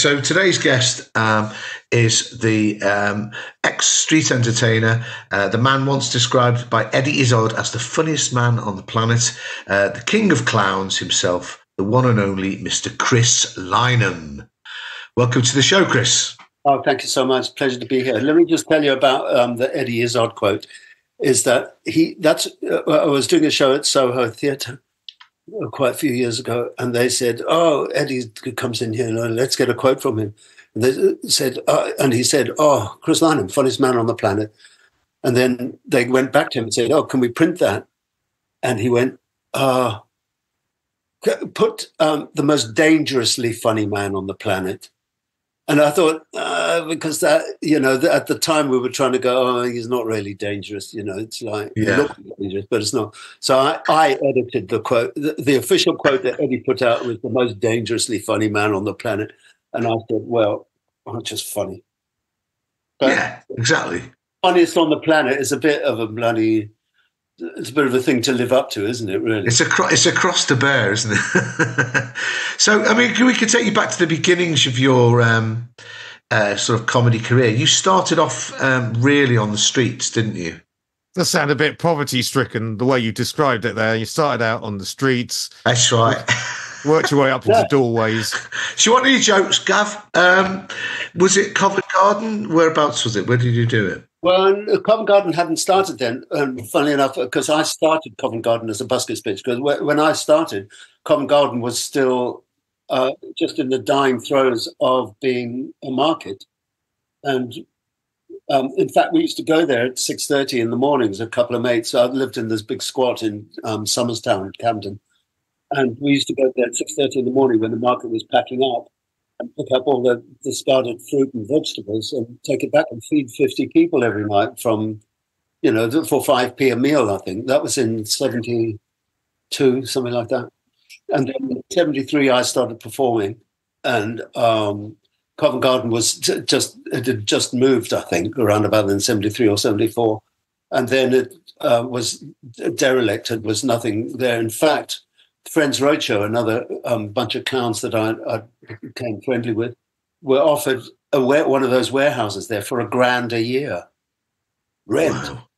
so today's guest is the ex-street entertainer, the man once described by Eddie Izzard as the funniest man on the planet, the king of clowns himself, the one and only Mr. Chris Lynam. Welcome to the show, Chris. Oh, thank you so much. Pleasure to be here. Let me just tell you about the Eddie Izzard quote. Is that I was doing a show at Soho Theatre quite a few years ago, and they said, "Oh, Eddie comes in here, let's get a quote from him." And they said, and he said, "Oh, Chris Lynam, funniest man on the planet." And then they went back to him and said, "Oh, can we print that?" And he went, "Put the most dangerously funny man on the planet." And I thought, because that, at the time we were trying to go, oh, he's not really dangerous. It's like, It looks dangerous, but it's not. So I edited the quote. The official quote that Eddie put out was the most dangerously funny man on the planet. And I said, well, I'm just funny. But yeah, exactly. Funniest on the planet is a bit of a bloody... It's a bit of a thing to live up to, isn't it, really? It's a cross to bear, isn't it? So, I mean, we could take you back to the beginnings of your sort of comedy career. You started off really on the streets, didn't you? That sounded a bit poverty-stricken, the way you described it there. You started out on the streets. That's right. Worked your way up into doorways. Do you want any jokes, Gav? Was it Covent Garden? Whereabouts was it? Where did you do it? Well, Covent Garden hadn't started then, funnily enough, because I started Covent Garden as a buskers pitch, because when I started, Covent Garden was still just in the dying throes of being a market. And in fact, we used to go there at 6:30 in the mornings, a couple of mates. I lived in this big squat in Somerstown, Camden. And we used to go there at 6:30 in the morning when the market was packing up, and pick up all the discarded fruit and vegetables and take it back and feed 50 people every night from, for 5p a meal, I think. That was in 72, something like that. And then in 73, I started performing, and Covent Garden was it had just moved, I think, around about in 73 or 74. And then it was derelict. It was nothing there. In fact, Friends Roadshow, another bunch of clowns that I became friendly with, were offered one of those warehouses there for $1,000 a year rent. Wow.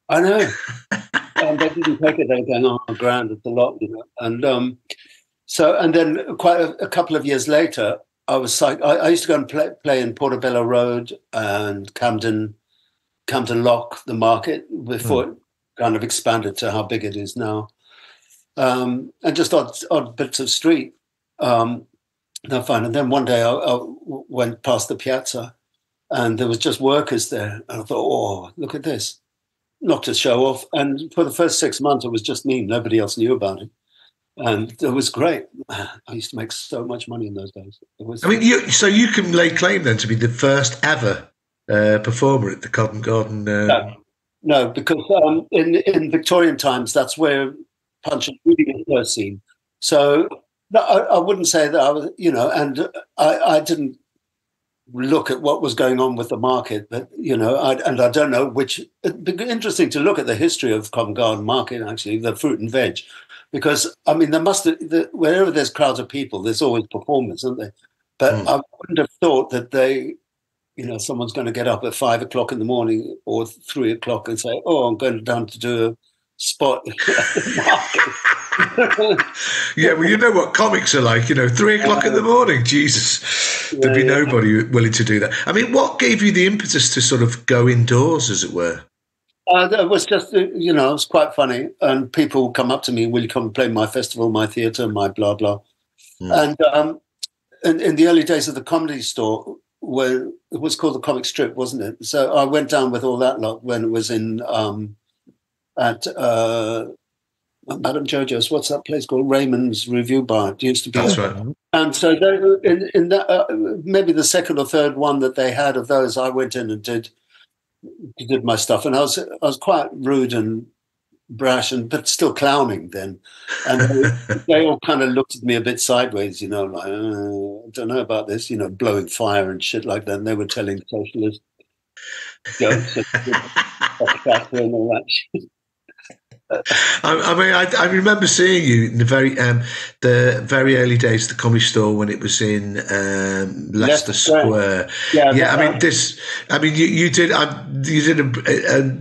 I know. And they didn't take it. They were going, $1,000, it's a lot, And and then quite a couple of years later, I was I used to go and play in Portobello Road and Camden Lock, the market, before it kind of expanded to how big it is now. And just odd bits of street. Not fine. And then one day I went past the piazza, and there was just workers there. And I thought, oh, look at this. Not to show off. And for the first 6 months, it was just me. Nobody else knew about it. And it was great. I used to make so much money in those days. So you can lay claim then to be the first ever performer at the Covent Garden. No, because in Victorian times, that's where Punch and Judy was first seen. So no, I wouldn't say that I was, and I didn't look at what was going on with the market, but, I don't know which. It'd be interesting to look at the history of Covent Garden Market, actually, the fruit and veg, because, wherever there's crowds of people, there's always performers, aren't there? But I wouldn't have thought that someone's going to get up at 5 o'clock in the morning or 3 o'clock and say, oh, I'm going down to do a spot. Yeah, well, you know what comics are like, 3 o'clock in the morning, Jesus. There'd be nobody willing to do that. I mean, what gave you the impetus to sort of go indoors, as it were? It was just, it was quite funny. And people come up to me, will you come and play my festival, my theatre, my blah, blah. And in the early days of the Comedy Store, where it was called the Comic Strip, wasn't it? So I went down with all that lot when it was in at Madame Jojo's. What's that place called? Raymond's Review Bar. It used to be. That's right. And so in that maybe the second or third one that they had of those, I went in and did my stuff, and I was quite rude and brash, but still clowning then. And they all kind of looked at me a bit sideways, like, I don't know about this, blowing fire and shit like that. And they were telling socialist jokes and all that shit. I remember seeing you in the very early days of the Comedy Store when it was in Leicester Square. Yeah, you did.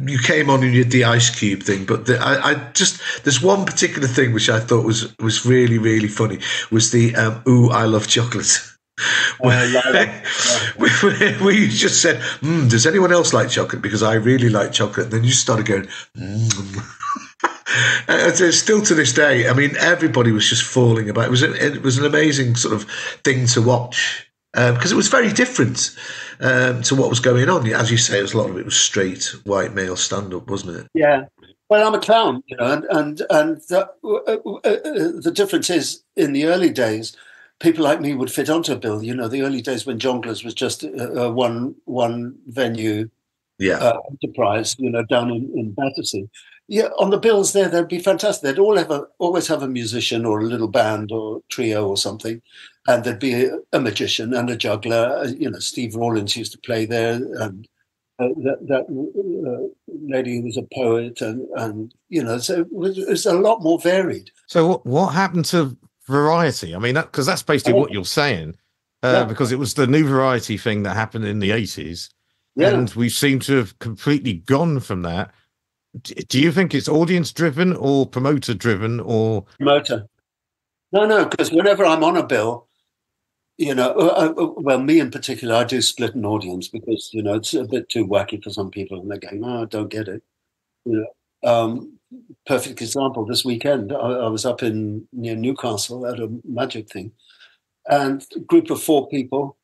You came on and you did the Ice Cube thing, but there's one particular thing which I thought was really really funny was the "Ooh, I love chocolate." Where you just said, "Does anyone else like chocolate? Because I really like chocolate." And then you started going, still to this day, I mean, everybody was just falling about. It was an amazing sort of thing to watch because it was very different to what was going on. As you say, a lot of it was straight white male stand up, wasn't it? Yeah. Well, I'm a clown, and the difference is in the early days, people like me would fit onto a bill. The early days when Jongleurs was just one venue enterprise, down in Battersea. Yeah, on the bills there, they'd be fantastic. They'd always have a musician or a little band or trio or something, and there'd be a magician and a juggler. Steve Rawlins used to play there, and that lady who was a poet, and so it was a lot more varied. So what happened to variety? I mean, because that's basically what you're saying, because it was the new variety thing that happened in the 80s, and we seem to have completely gone from that. Do you think it's audience driven or promoter driven or promoter? No, because whenever I'm on a bill, well, me in particular, I do split an audience because it's a bit too wacky for some people, and they're going, "Oh, I don't get it." Perfect example. This weekend, I was up near Newcastle at a magic thing, and a group of 4 people.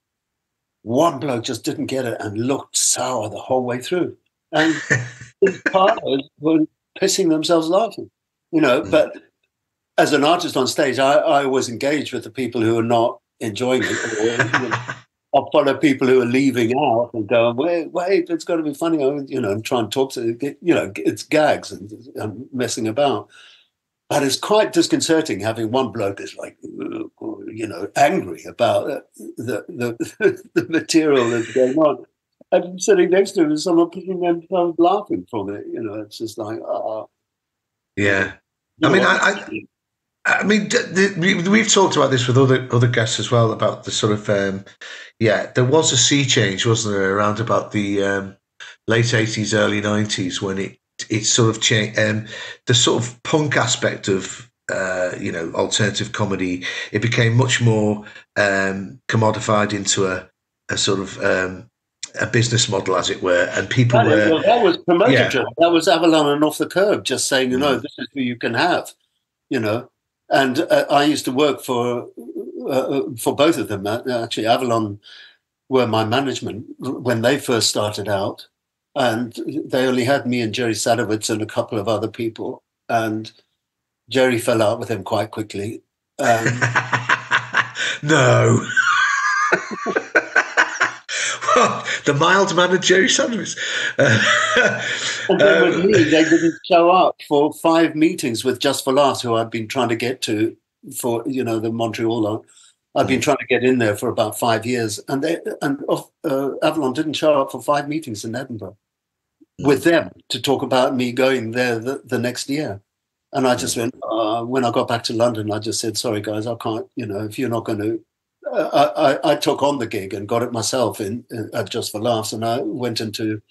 One bloke just didn't get it and looked sour the whole way through, and his partners were pissing themselves laughing. But as an artist on stage, I always engage with the people who are not enjoying it. I'll follow people who are leaving out and go, wait, it's got to be funny, and try and talk to, it's gags and messing about. But it's quite disconcerting having one bloke is like, angry about the material that's going on. I'm sitting next to him and someone picking themselves laughing from it. It's just like, yeah. I mean, we've talked about this with other guests as well about the sort of there was a sea change, wasn't there, around about the late 80s, early 90s when it sort of changed. The sort of punk aspect of alternative comedy, it became much more commodified into a sort of a business model, as it were, and people were. That was promoted. That was Avalon and Off the Curb, just saying, this is who you can have, And I used to work for both of them. Actually, Avalon were my management when they first started out, and they only had me and Jerry Sadowitz and a couple of other people. And Jerry fell out with him quite quickly. No. The mild-mannered Jerry Sadowitz. And then with me, they didn't show up for 5 meetings with Just for Laughs, who I'd been trying to get to for, the Montreal lot. I'd been trying to get in there for about 5 years. And Avalon didn't show up for 5 meetings in Edinburgh with them to talk about me going there the next year. And I just went, when I got back to London, I just said, sorry, guys, I can't, if you're not going to. I took on the gig and got it myself at Just for Laughs, and I went into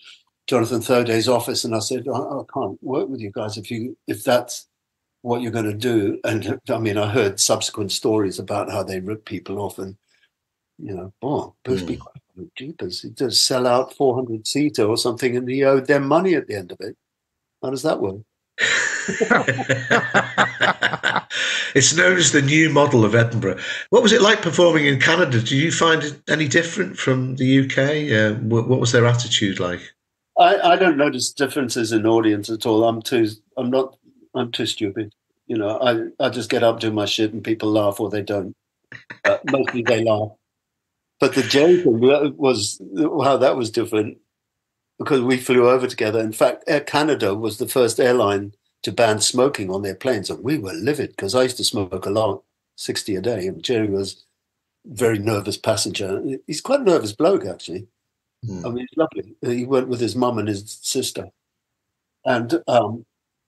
Jonathan Thurday's office and I said, I can't work with you guys if that's what you're going to do. And I mean, I heard subsequent stories about how they rip people off, and those people, jeepers, he does sell out 400-seater or something, and he owed them money at the end of it. How does that work? It's known as the new model of Edinburgh. What was it like performing in Canada? Do you find it any different from the UK? What was their attitude like? I don't notice differences in audience at all. I'm too stupid. I just get up, do my shit, and people laugh or they don't. Mostly they laugh. But the Jerry thing was that was different because we flew over together. In fact, Air Canada was the first airline to ban smoking on their planes, and we were livid because I used to smoke a lot, 60 a day, and Jerry was a very nervous passenger. He's quite a nervous bloke, actually. I mean, he's lovely. He went with his mum and his sister, and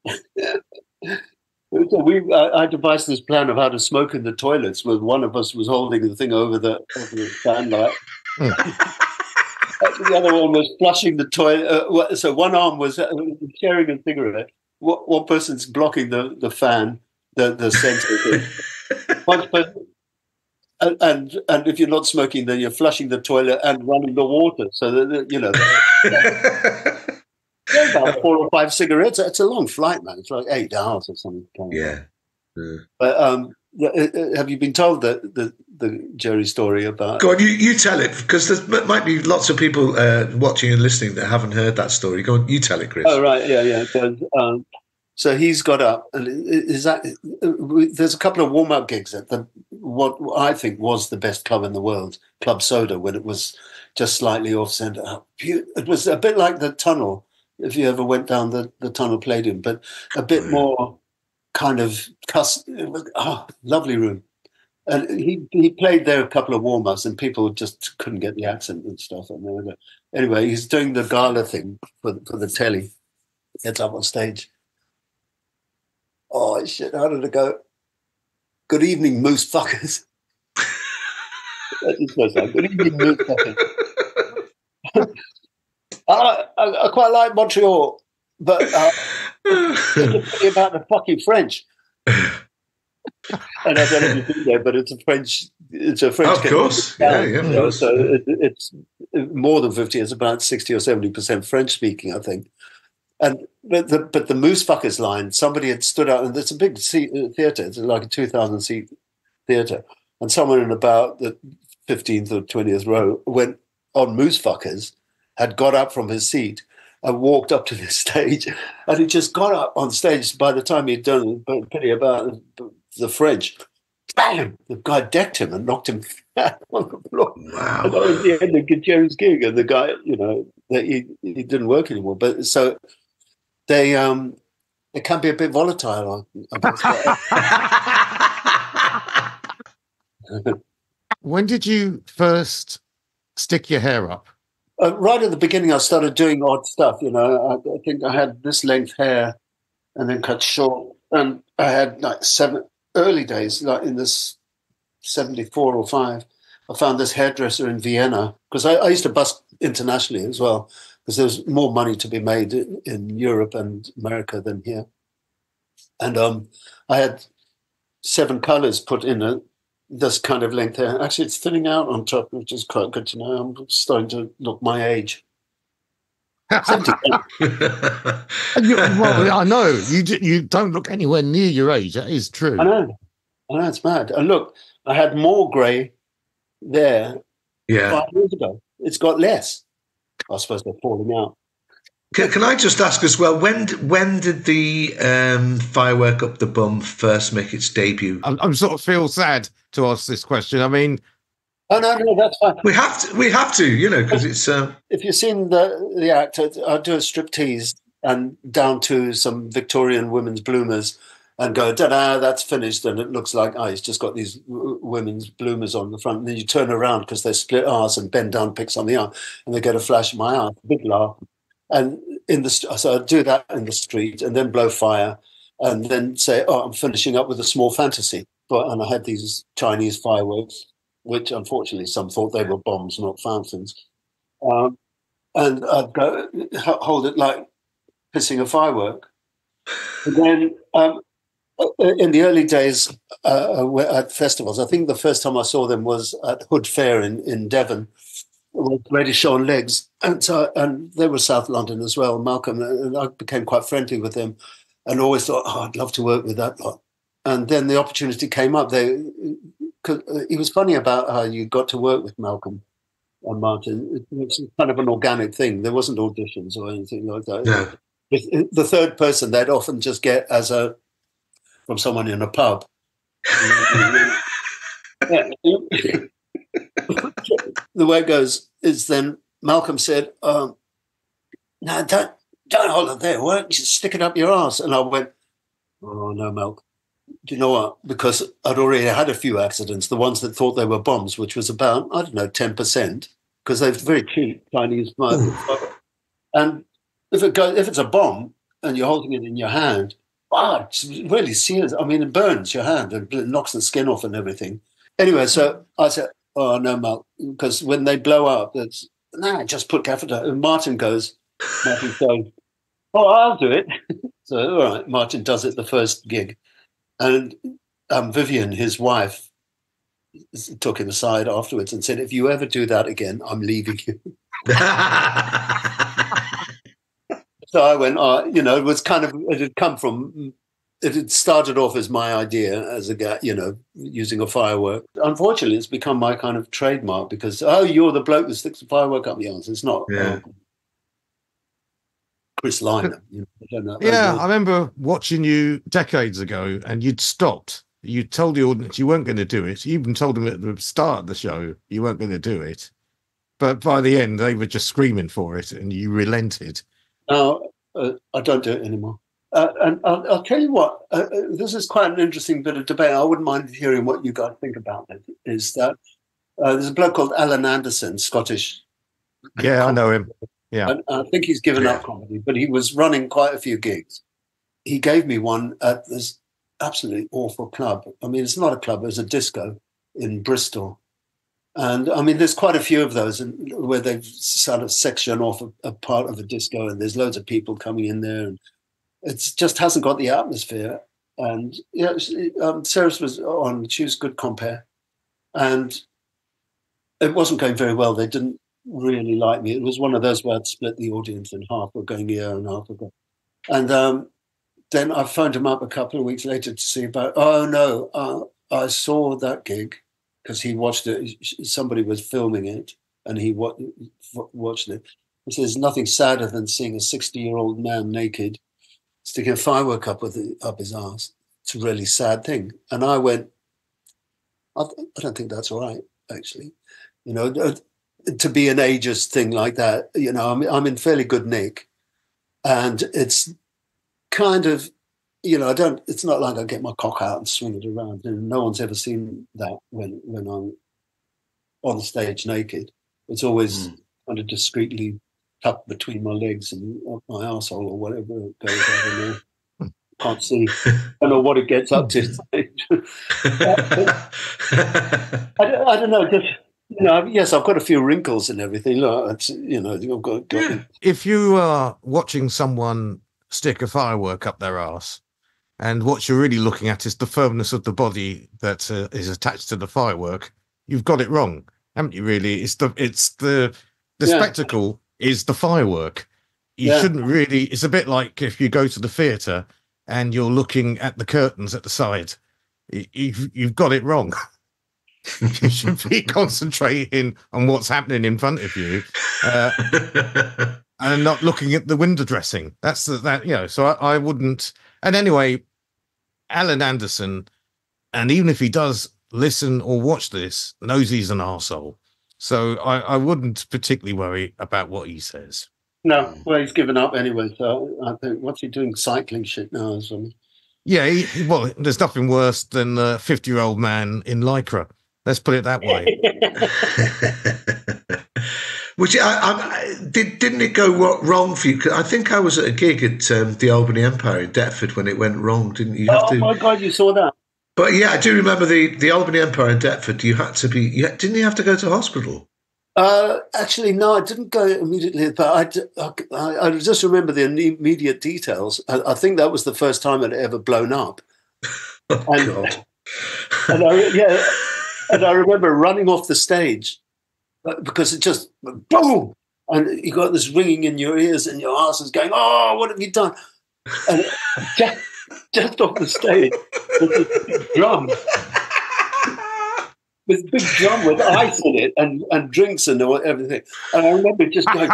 So I devised this plan of how to smoke in the toilets, where one of us was holding the thing over the fan light. The other one was flushing the toilet. So one arm was sharing a cigarette. One person's blocking the fan, the sensor thing. One person, and if you're not smoking, then you're flushing the toilet and running the water. So that, about 4 or 5 cigarettes. It's a long flight, man. It's like 8 hours or something. Yeah. But have you been told the Jerry story about? Go on, you tell it, because there might be lots of people watching and listening that haven't heard that story. Go on, you tell it, Chris. Oh right, yeah. So he's got up, and there's a couple of warm-up gigs at what I think was the best club in the world, Club Soda, when it was just slightly off centre. It was a bit like the Tunnel, if you ever went down the Tunnel Palladium, but a bit more kind of lovely room. And he played there a couple of warm-ups, and people just couldn't get the accent and stuff. And anyway, he's doing the gala thing for the telly. Gets up on stage. Oh shit! How did it go? Good evening, moose fuckers. Good evening, moose fuckers. I quite like Montreal, but about the fucking French. And I don't know if you've been there, but it's a French. Of course, yeah. So it's more than 50. It's about 60 or 70% French speaking, I think. And but the Moose Fuckers line, somebody had stood out, and it's a big theatre. It's like a 2,000 seat theatre, and someone in about the 15th or 20th row went on Moose Fuckers, had got up from his seat and walked up to the stage, and he just got up on stage. By the time he'd done a pity about the French, bam! The guy decked him and knocked him flat on the floor. Wow! And that was the end of Jerry's gig, and the guy, that he didn't work anymore. But so. They can be a bit volatile. When did you first stick your hair up? Right at the beginning, I started doing odd stuff. I think I had this length hair, and then cut short. And I had like early days, like in this 74 or 5. I found this hairdresser in Vienna, because I used to busk internationally as well, because there's more money to be made in Europe and America than here. And I had 7 colours put in this kind of length hair. Actually, it's thinning out on top, which is quite good to know. I'm starting to look my age. Well, I know you don't look anywhere near your age. That is true. I know, it's mad. And look, I had more grey there 5 years ago. It's got less. I suppose they're falling out. Can I just ask as well, when did the firework up the bum first make its debut? I'm sort of feel sad to ask this question. I mean, no, that's fine. We have to, because it's. If you've seen the act, I do a striptease and down to some Victorian women's bloomers, and go, da-da, that's finished, and it looks like, he's just got these women's bloomers on the front. And then you turn around because they're split arse and bend down, picks on the arm, and they get a flash of my eye, big laugh. And so I do that in the street, and then blow fire, and then say, I'm finishing up with a small fantasy. And I had these Chinese fireworks, which unfortunately some thought they were bombs, not fountains. And I'd go hold it like pissing a firework. And then in the early days at festivals, I think the first time I saw them was at Hood Fair in Devon, with Ready Sean Legs, and they were South London as well, Malcolm, and I became quite friendly with them, and always thought, I'd love to work with that lot. And then the opportunity came up. He was funny about how you got to work with Malcolm and Martin. It was kind of an organic thing. There wasn't auditions or anything like that. Yeah. The third person they'd often just get from someone in a pub. The way it goes is then Malcolm said, no, don't hold it there. Why don't you stick it up your arse? And I went, oh, no, Malcolm. Do you know what? Because I'd already had a few accidents, the ones that thought they were bombs, which was about, 10%, because they're very cheap Chinese. And if it's a bomb, and you're holding it in your hand, it really sears. I mean, it burns your hand and knocks the skin off and everything. Anyway, so I said, oh, no, Mark, because when they blow up, just put gaffer tape. And Martin's going, oh, I'll do it. So, all right, Martin does it the first gig. And Vivian, his wife, took him aside afterwards and said, if you ever do that again, I'm leaving you. So I went, it was it had started off as my idea as a guy, using a firework. Unfortunately, it's become my kind of trademark because, you're the bloke that sticks a firework up your arse. It's not Chris Lynam. I remember watching you decades ago and you'd stopped. You told the audience you weren't going to do it. You even told them at the start of the show you weren't going to do it. But by the end, they were just screaming for it and you relented. No, I don't do it anymore. And I'll tell you what, this is quite an interesting bit of debate. I wouldn't mind hearing what you guys think about it, is that there's a bloke called Alan Anderson, Scottish. Yeah, I know him. Yeah. And I think he's given up comedy, but he was running quite a few gigs. He gave me one at this absolutely awful club. I mean, it's not a club, it was a disco in Bristol. And I mean, there's quite a few of those where they've sort of sectioned off a part of a disco and there's loads of people coming in there and it just hasn't got the atmosphere. And Sarah was on, she was good compere. And it wasn't going very well. They didn't really like me. It was one of those where I'd split the audience in half, or going here and half ago. And then I phoned him up a couple of weeks later to see about, I saw that gig because he watched it. Somebody was filming it and he watched it. He says, nothing sadder than seeing a 60-year-old man naked sticking a firework up his arse. It's a really sad thing. And I went, I don't think that's right, actually. To be an ageist thing like that, I'm in fairly good nick. And it's kind of, it's not like I get my cock out and swing it around. And no one's ever seen that when I'm on the stage naked. It's always kind of discreetly tucked between my legs and up my arsehole or whatever it goes. I don't know. Can't see. I don't know what it gets up to. I don't know. Just, yes, I've got a few wrinkles and everything. Look, I've got If you are watching someone stick a firework up their arse, and what you're really looking at is the firmness of the body that is attached to the firework, you've got it wrong, haven't you? Really, it's the spectacle is the firework. You shouldn't really. It's a bit like if you go to the theatre and you're looking at the curtains at the side. You've got it wrong. You should be concentrating on what's happening in front of you, and not looking at the window dressing. That's that. So I wouldn't. And anyway, Alan Anderson, and even if he does listen or watch this, knows he's an arsehole. So I wouldn't particularly worry about what he says. No, well, he's given up anyway. So I think, what's he doing? Cycling shit now or something? Yeah, well, there's nothing worse than a 50-year-old man in Lycra. Let's put it that way. Which didn't it go wrong for you? I think I was at a gig at the Albany Empire in Deptford when it went wrong, didn't you? My God, you saw that? But yeah, I do remember the Albany Empire in Deptford. You had to be. Didn't you have to go to hospital? Actually, no, I didn't go immediately. But I just remember the immediate details. I think that was the first time it had ever blown up. God. And I remember running off the stage because it just boom, and you got this ringing in your ears and your arse is going, oh, what have you done? And just off the stage with this big drum. This big drum with ice in it and drinks and everything. And I remember just going,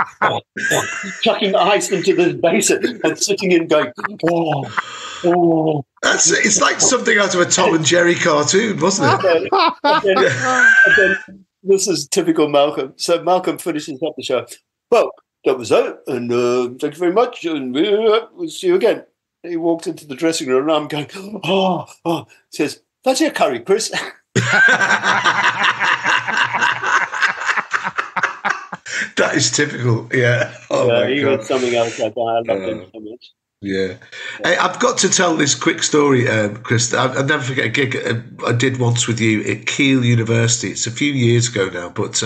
chucking ice into this basin and sitting in going, oh. It's like something out of a Tom and Jerry cartoon, wasn't it? And then this is typical Malcolm. So Malcolm finishes up the show. Well, that was it. And thank you very much. And we'll see you again. He walked into the dressing room and I'm going, oh. He says, that's your curry, Chris. That is typical, yeah. Oh my he God. was something else like that. I loved him so much. Yeah. Hey, I've got to tell this quick story, Chris. I'll never forget a gig I did once with you at Keele University. It's a few years ago now, but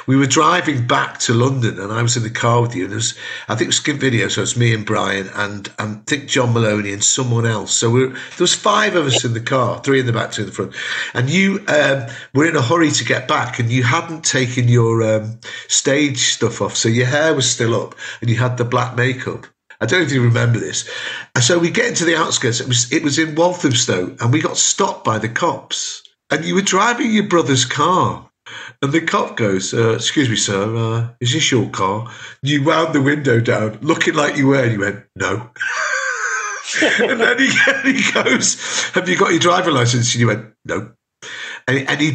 we were driving back to London and I was in the car with you. And I think it was Skip Video, so it's me and Brian and I think John Maloney and someone else. So there was 5 of us in the car, 3 in the back, 2 in the front. And you were in a hurry to get back and you hadn't taken your stage stuff off. So your hair was still up and you had the black makeup. I don't know if you remember this. So we get into the outskirts. It was in Walthamstow, and we got stopped by the cops. And you were driving your brother's car, and the cop goes, "Excuse me, sir, is this your car?" You wound the window down, looking like you were, and you went, "No." And then he goes, "Have you got your driving license?" And you went, "No." And he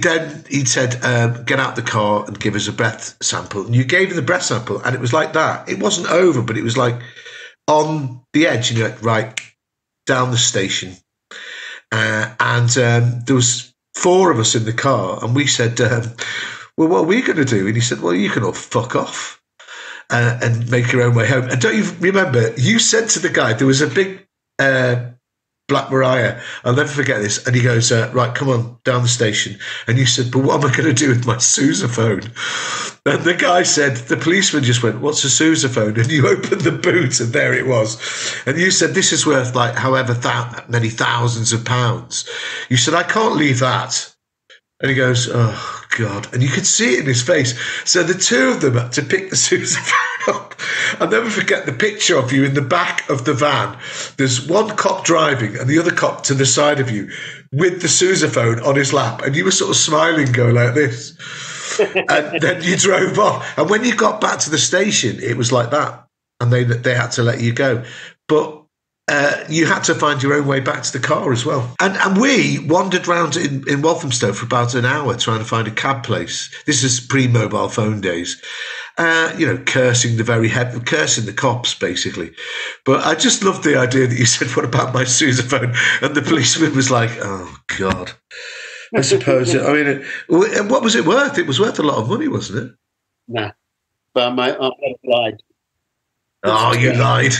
said, "Get out the car and give us a breath sample." And you gave him the breath sample, and it was like that. It wasn't over, but it was like on the edge, and you're like, right, down the station. And there was 4 of us in the car, and we said, well, what are we going to do? And he said, well, you can all fuck off and make your own way home. And don't you remember, you said to the guy, there was a big Black Mariah, I'll never forget this, and he goes, right, come on, down the station. And you said, but what am I going to do with my sousaphone? And the guy said, the policeman just went, what's a sousaphone? And you opened the boot, and there it was. And you said, this is worth like however many thousands of pounds. You said, I can't leave that. And he goes, oh, God. And you could see it in his face. So the 2 of them had to pick the sousaphone up. I'll never forget the picture of you in the back of the van. There's one cop driving and the other cop to the side of you with the sousaphone on his lap. And you were sort of smiling, going like this. And then you drove off. And when you got back to the station, it was like that. And they had to let you go. But you had to find your own way back to the car as well. And we wandered around in Walthamstow for about an hour trying to find a cab place. This is pre-mobile phone days. Cursing the cops, basically. But I just loved the idea that you said, what about my sousaphone? And the policeman was like, oh, God. I suppose. What was it worth? It was worth a lot of money, wasn't it? Nah. But I lied. Oh, you lied.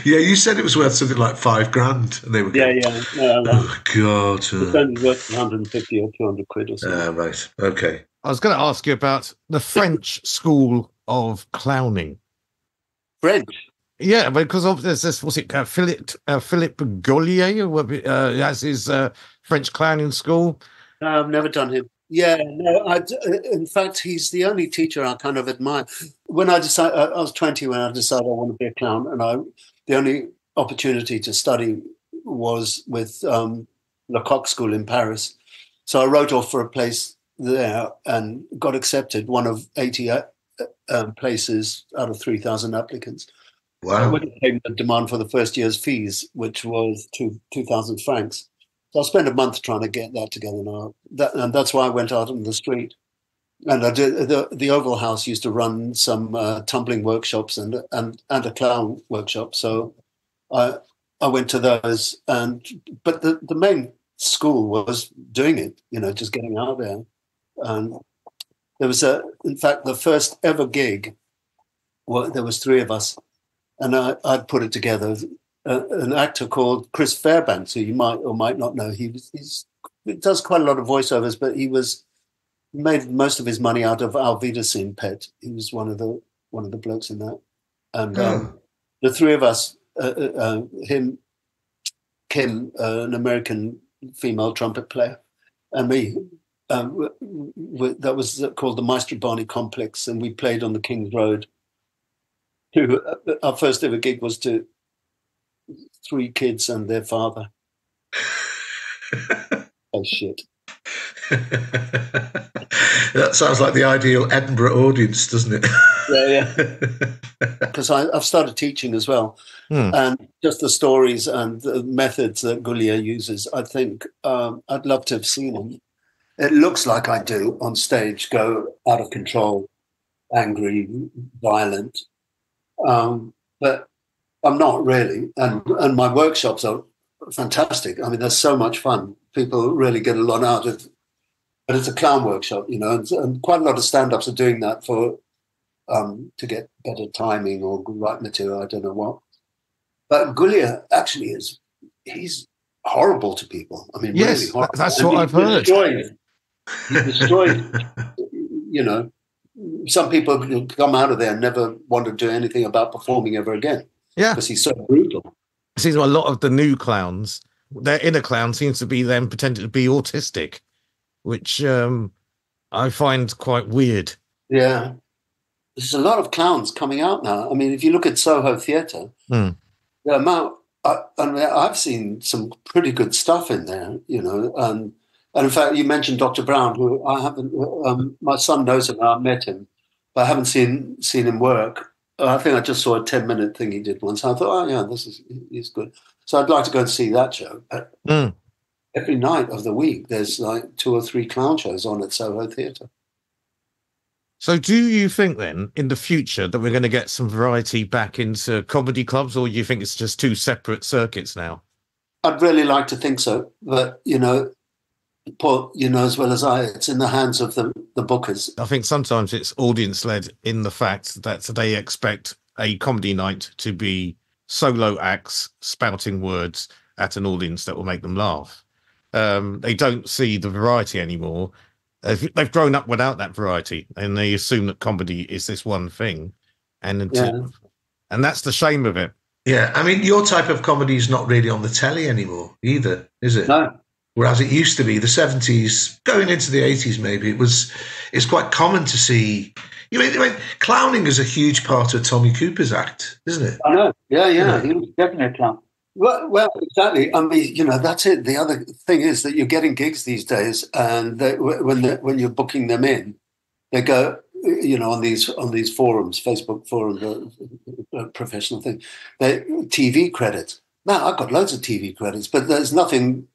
Yeah, you said it was worth something like $5,000, and they were going, yeah. No, oh God, it's only worth 150 or 200 quid or something. Right, okay. I was going to ask you about the French school of clowning. French? Yeah, because there's this, what's it, Philippe Gaulier, that's his French clowning school. No, I've never done him. Yeah, no, in fact, he's the only teacher I kind of admire. When I decided, I was 20 when I decided I want to be a clown, and the only opportunity to study was with Lecoq School in Paris. So I wrote off for a place there and got accepted, one of 80 places out of 3,000 applicants. Wow. When it came the demand for the first year's fees, which was 2,000 francs. So I spent a month trying to get that together now. And that's why I went out on the street. And I did. The Oval House used to run some tumbling workshops and a clown workshop. So I went to those. But the main school was doing it, just getting out there. And there was in fact, the first ever gig, there was 3 of us. And I put it together. An actor called Chris Fairbanks, who you might or might not know. He does quite a lot of voiceovers, but he made most of his money out of Our Wiedersehen Pet. He was one of the blokes in that. And the 3 of us, him, Kim, an American female trumpet player, and me, that was called the Maestro Barney Complex, and we played on the King's Road. Our first ever gig was to 3 kids and their father. Oh, shit. That sounds like the ideal Edinburgh audience, doesn't it? Yeah. Because I've started teaching as well. And just the stories and the methods that Gaulier uses, I think I'd love to have seen him. It looks like I do on stage, go out of control, angry, violent. But I'm not really. And my workshops are fantastic. I mean, they're so much fun. People really get a lot out of it. But it's a clown workshop, and quite a lot of stand-ups are doing that for to get better timing or right material. I don't know what. But Gullier actually he's horrible to people. I mean, yes, really horrible. that's what I've heard. He destroyed, you know, some people who come out of there and never want to do anything about performing ever again. Yeah. Because he's so brutal. It seems a lot of the new clowns, their inner clown seems to be them pretending to be autistic, which I find quite weird. Yeah. There's a lot of clowns coming out now. I mean, if you look at Soho Theatre, the amount, I've seen some pretty good stuff in there, you know. And in fact, you mentioned Dr. Brown, who I haven't, my son knows him, I met him, but I haven't seen him work. I think I just saw a 10-minute thing he did once. I thought, oh, yeah, he's good. So I'd like to go and see that show. Every night of the week, there's like 2 or 3 clown shows on at Soho Theatre. So do you think then, in the future, that we're going to get some variety back into comedy clubs, or you think it's just 2 separate circuits now? I'd really like to think so. But, you know, Paul, you know as well as I, it's in the hands of the bookers. I think sometimes it's audience-led in the fact that they expect a comedy night to be solo acts spouting words at an audience that will make them laugh. They don't see the variety anymore. They've grown up without that variety, and they assume that comedy is this one thing, and that's the shame of it. Yeah, I mean, your type of comedy is not really on the telly anymore either, is it? No. Whereas it used to be, the 70s, going into the 80s, maybe it's quite common to see. I mean, clowning is a huge part of Tommy Cooper's act, isn't it? I know. Yeah. He was definitely a clown. Well, exactly. I mean, you know, that's it. The other thing is that you're getting gigs these days, and when you're booking them in, they go, you know, on these forums, Facebook forums, professional thing, they TV credits. Now, I've got loads of TV credits, but there's nothing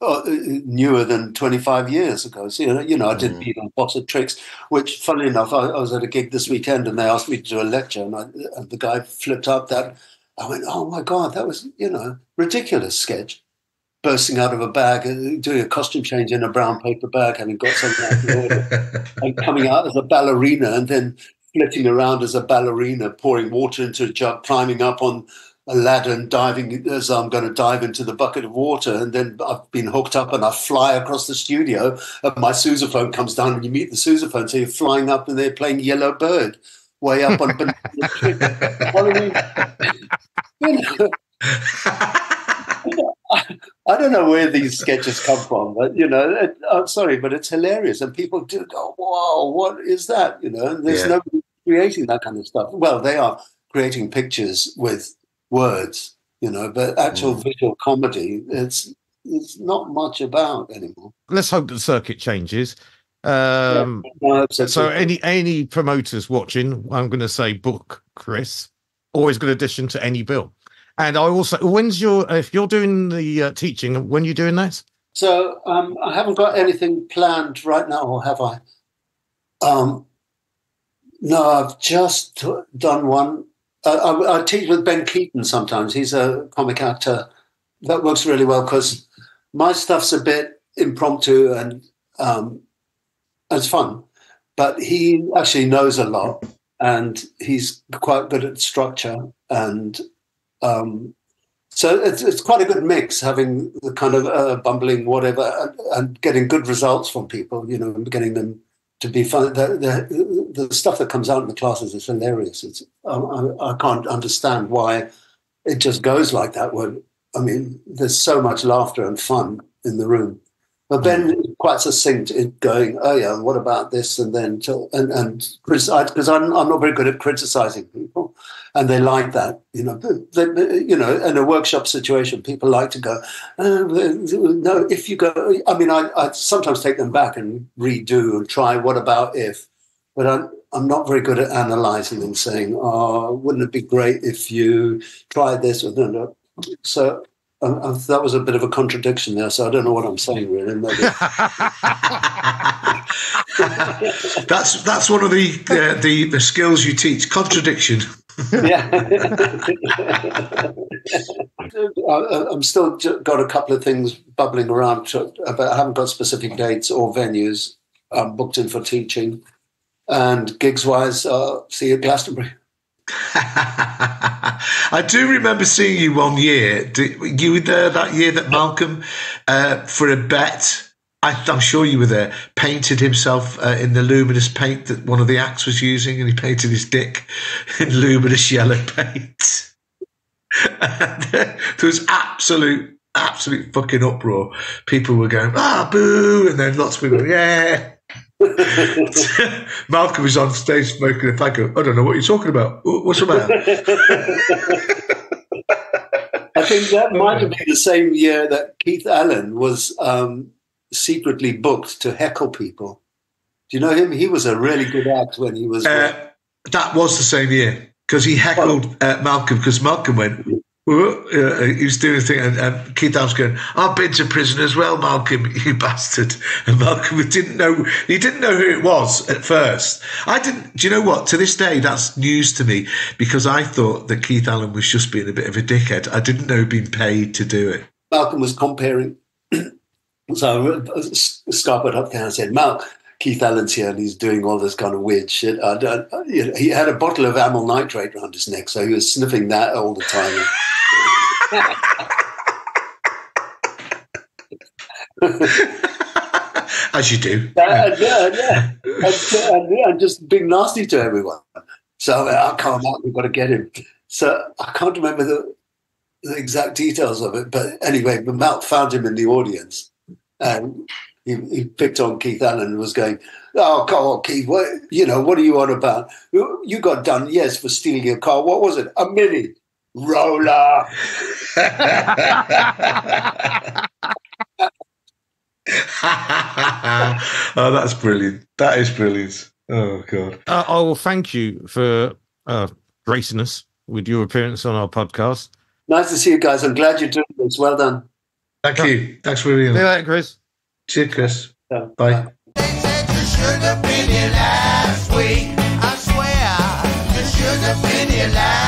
newer than 25 years ago. So, you know, I did Beat on Box of Tricks, which, funnily enough, I was at a gig this weekend, and they asked me to do a lecture, and the guy flipped up that. I went, oh, my God, that was, you know, ridiculous sketch. Bursting out of a bag, doing a costume change in a brown paper bag, having got something out of the order, and coming out as a ballerina and then flitting around as a ballerina, pouring water into a jug, climbing up on a ladder and diving as I'm going to dive into the bucket of water. And then I've been hooked up and I fly across the studio and my sousaphone comes down and you meet the sousaphone. So you're flying up and they're playing Yellow Bird way up on Banana Tree. You know, I don't know where these sketches come from, but, you know, I'm sorry, but it's hilarious. And people do go, whoa, what is that? You know, and there's nobody creating that kind of stuff. Well, they are creating pictures with words, you know, but actual visual comedy, it's not much about anymore. Let's hope the circuit changes. So any promoters watching, I'm going to say book Chris. Always good addition to any bill. And I also, if you're doing the teaching, when are you doing that? So I haven't got anything planned right now, or have I? No, I've just done one. I teach with Ben Keaton sometimes. He's a comic actor. That works really well because my stuff's a bit impromptu and it's fun. But he actually knows a lot and he's quite good at structure. And so it's quite a good mix, having the kind of bumbling whatever and getting good results from people, you know, and getting them to be fun. The stuff that comes out in the classes is hilarious. I can't understand why it just goes like that. I mean, there's so much laughter and fun in the room. But Ben is quite succinct in going, oh yeah, what about this? And then and criticize, because I'm not very good at criticizing people, and they like that. You know, in a workshop situation, people like to go, no, if you go. I mean, I sometimes take them back and redo and try. What about if? But I'm not very good at analyzing and saying, oh, wouldn't it be great if you tried this or no. So. That was a bit of a contradiction there, so I don't know what I'm saying really. That's one of the skills you teach: contradiction. Yeah, I'm still got a couple of things bubbling around, but I haven't got specific dates or venues booked in for teaching. And gigs-wise, see you at Glastonbury. I do remember seeing you one year. You were there that year that Malcolm, for a bet, I'm sure you were there, painted himself in the luminous paint that one of the acts was using, and he painted his dick in luminous yellow paint. And there was absolute fucking uproar. People were going, boo, and then lots of people, yeah. Malcolm was on stage smoking a fag. I don't know what you're talking about. What's the matter? I think that might have been the same year that Keith Allen was secretly booked to heckle people. Do you know him? He was a really good act when he was. That was the same year because he heckled Malcolm because Malcolm went. He was doing a thing, and Keith Allen's going, "I've been to prison as well, Malcolm, you bastard." And Malcolm didn't know who it was at first. I didn't. Do you know what? To this day, that's news to me because I thought that Keith Allen was just being a bit of a dickhead. I didn't know he'd been paid to do it. Malcolm was comparing. So Scarpet up there and said, "Mal, Keith Allen's here and he's doing all this kind of weird shit." He had a bottle of amyl nitrate around his neck, so he was sniffing that all the time. As you do. And just being nasty to everyone. So I can't, we've got to get him. So I can't remember the exact details of it, but anyway, Mal found him in the audience, and he picked on Keith Allen and was going, "Oh, come on, Keith, what are you on about? You got done, yes, for stealing a car. What was it? A Mini Roller." Oh, that's brilliant. That is brilliant. Oh, God. I will thank you for gracing us with your appearance on our podcast. Nice to see you guys. I'm glad you're doing this. Well done. Thank you. Thanks for being on. See you later, Chris. Cheers, Chris. Yeah. Bye. They said you should have been here last week. I swear you should have been here last